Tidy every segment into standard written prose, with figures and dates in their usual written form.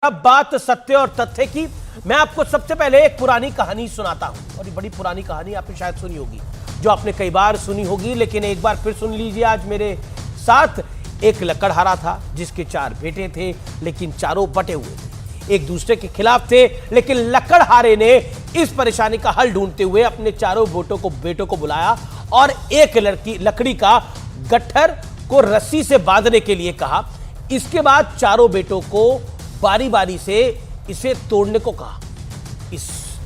अब बात सत्य और तथ्य की। मैं आपको सबसे पहले एक पुरानी कहानी सुनाता हूं, और ये बड़ी पुरानी कहानी आपने शायद सुनी होगी, जो आपने कई बार सुनी होगी, लेकिन एक बार फिर सुन लीजिए आज मेरे साथ। एक लकड़हारा था जिसके 4 बेटे थे, लेकिन चारों बटे हुए थे, एक दूसरे के खिलाफ थे। लेकिन लकड़हारे ने इस परेशानी का हल ढूंढते हुए अपने चारों बेटों को बुलाया और एक लकड़ी का गट्ठर को रस्सी से बांधने के लिए कहा। इसके बाद चारों बेटों को बारी बारी से इसे तोड़ने को कहा,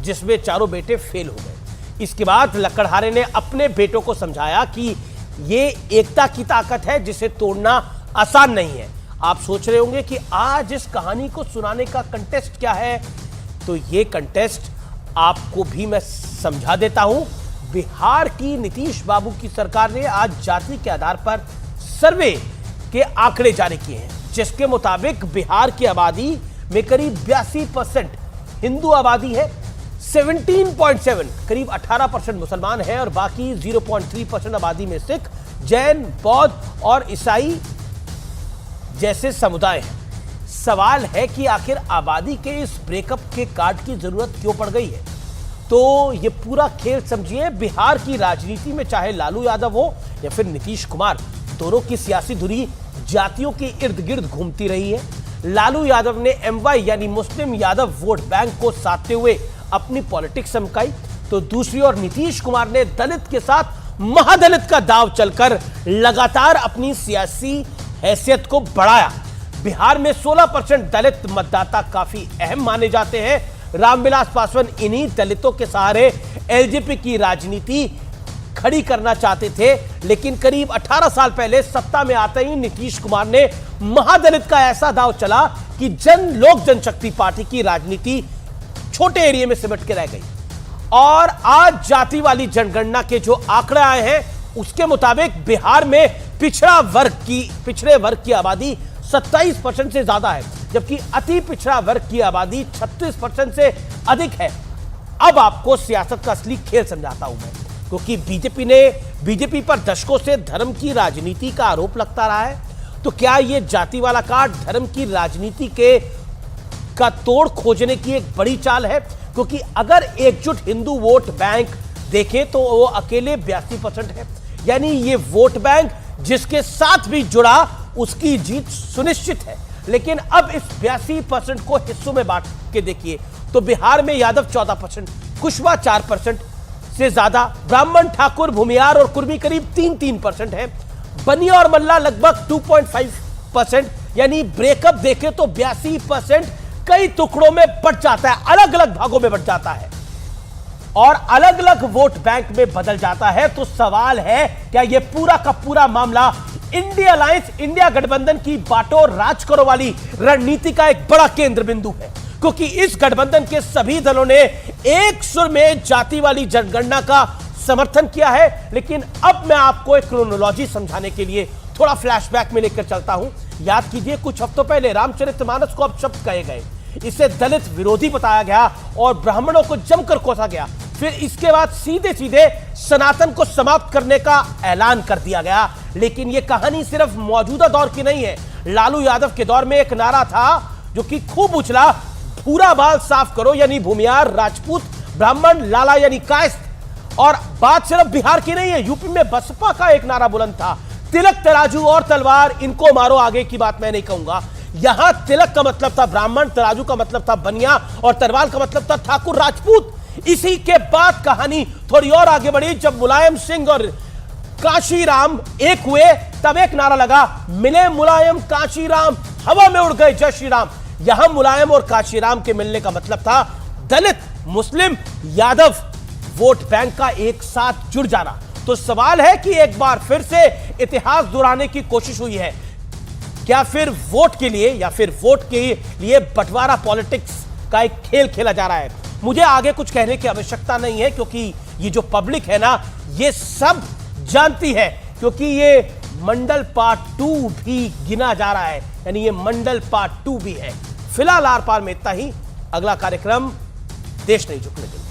जिसमें चारों बेटे फेल हो गए। इसके बाद लकड़हारे ने अपने बेटों को समझाया कि यह एकता की ताकत है, जिसे तोड़ना आसान नहीं है। आप सोच रहे होंगे कि आज इस कहानी को सुनाने का कंटेस्ट क्या है, तो यह कंटेस्ट आपको भी मैं समझा देता हूं। बिहार की नीतीश बाबू की सरकार ने आज जाति के आधार पर सर्वे के आंकड़े जारी किए हैं, जिसके मुताबिक बिहार की आबादी में करीब 82% हिंदू आबादी है, 17.7 करीब 18% मुसलमान है और बाकी 0.3% आबादी में सिख, जैन, बौद्ध और ईसाई जैसे समुदाय हैं। सवाल है कि आखिर आबादी के इस ब्रेकअप के कार्ड की जरूरत क्यों पड़ गई है? तो ये पूरा खेल समझिए। बिहार की राजनीति में चाहे लालू यादव हो या फिर नीतीश कुमार, दोनों की सियासी धुरी जातियों के इर्द गिर्द घूमती रही है। लालू यादव ने MY यानी मुस्लिम यादव वोट बैंक को साधते हुए अपनी पॉलिटिक्स चमकाई, तो दूसरी ओर नीतीश कुमार ने दलित के साथ महादलित का दांव चलकर लगातार अपनी सियासी हैसियत को बढ़ाया। बिहार में 16% दलित मतदाता काफी अहम माने जाते हैं। रामविलास पासवान इन्हीं दलितों के सहारे LJP की राजनीति खड़ी करना चाहते थे, लेकिन करीब 18 साल पहले सत्ता में आते ही नीतीश कुमार ने महादलित का ऐसा दांव चला कि लोक जनशक्ति पार्टी की राजनीति छोटे एरिया में सिमट के रह गई। और आज जाति वाली जनगणना के जो आंकड़े आए हैं, उसके मुताबिक बिहार में पिछड़े वर्ग की आबादी 27% से ज्यादा है, जबकि अति पिछड़ा वर्ग की आबादी 36% से अधिक है। अब आपको सियासत का असली खेल समझाता हूं मैं, क्योंकि बीजेपी पर दशकों से धर्म की राजनीति का आरोप लगता रहा है। तो क्या यह जाति वाला कार्ड धर्म की राजनीति का तोड़ खोजने की एक बड़ी चाल है? क्योंकि अगर एकजुट हिंदू वोट बैंक देखें तो वो अकेले 82% है, यानी ये वोट बैंक जिसके साथ भी जुड़ा उसकी जीत सुनिश्चित है। लेकिन अब इस 82% को हिस्सों में बांट के देखिए तो बिहार में यादव 14%, कुशवाहा 4% से ज्यादा, ब्राह्मण, ठाकुर, भूमियार और कुर्मी करीब 3% है, बनिया और मल्ला लगभग 2.5%, यानी ब्रेकअप देखें तो 82% कई टुकड़ों में बंट जाता है, अलग अलग भागों में बंट जाता है और अलग अलग वोट बैंक में बदल जाता है। तो सवाल है, क्या यह पूरा का पूरा मामला इंडिया गठबंधन की बांटो राज करो वाली रणनीति का एक बड़ा केंद्र बिंदु है? क्योंकि इस गठबंधन के सभी दलों ने एक सुर में जाति वाली जनगणना का समर्थन किया है। लेकिन अब मैं आपको एक क्रोनोलॉजी समझाने के लिए थोड़ा फ्लैशबैक में लेकर चलता हूं। याद कीजिए, कुछ हफ्तों पहले रामचरितमानस को अपशब्द कहे गए, इसे दलित विरोधी बताया गया और ब्राह्मणों को जमकर कोसा गया। फिर इसके बाद सीधे सीधे सनातन को समाप्त करने का ऐलान कर दिया गया। लेकिन यह कहानी सिर्फ मौजूदा दौर की नहीं है। लालू यादव के दौर में एक नारा था जो कि खूब उछला, भूरा बाल साफ करो, यानी भूमियार, राजपूत, ब्राह्मण, लाला यानी कायस्थ। और बात सिर्फ बिहार की नहीं है, यूपी में बसपा का एक नारा बुलंद था, तिलक, तराजू और तलवार, इनको मारो। आगे की बात मैं नहीं कहूंगा। यहां तिलक का मतलब था ब्राह्मण, तराजू का मतलब था बनिया और तलवार का मतलब था ठाकुर, राजपूत। इसी के बाद कहानी थोड़ी और आगे बढ़ी। जब मुलायम सिंह और काशीराम एक हुए, तब एक नारा लगा, मिले मुलायम काशीराम, हवा में उड़ गए जय श्री राम। यहां मुलायम और काशीराम के मिलने का मतलब था दलित, मुस्लिम, यादव वोट बैंक का एक साथ जुड़ जाना। तो सवाल है कि एक बार फिर से इतिहास दोहराने की कोशिश हुई है क्या? फिर वोट के लिए या फिर वोट के लिए बंटवारा पॉलिटिक्स का एक खेल खेला जा रहा है? मुझे आगे कुछ कहने की आवश्यकता नहीं है, क्योंकि ये जो पब्लिक है ना, ये सब जानती है, क्योंकि ये मंडल पार्ट 2 भी गिना जा रहा है, यानी ये मंडल पार्ट 2 भी है। फिलहाल आर पार में इतना ही। अगला कार्यक्रम देश नहीं झुकने देगा।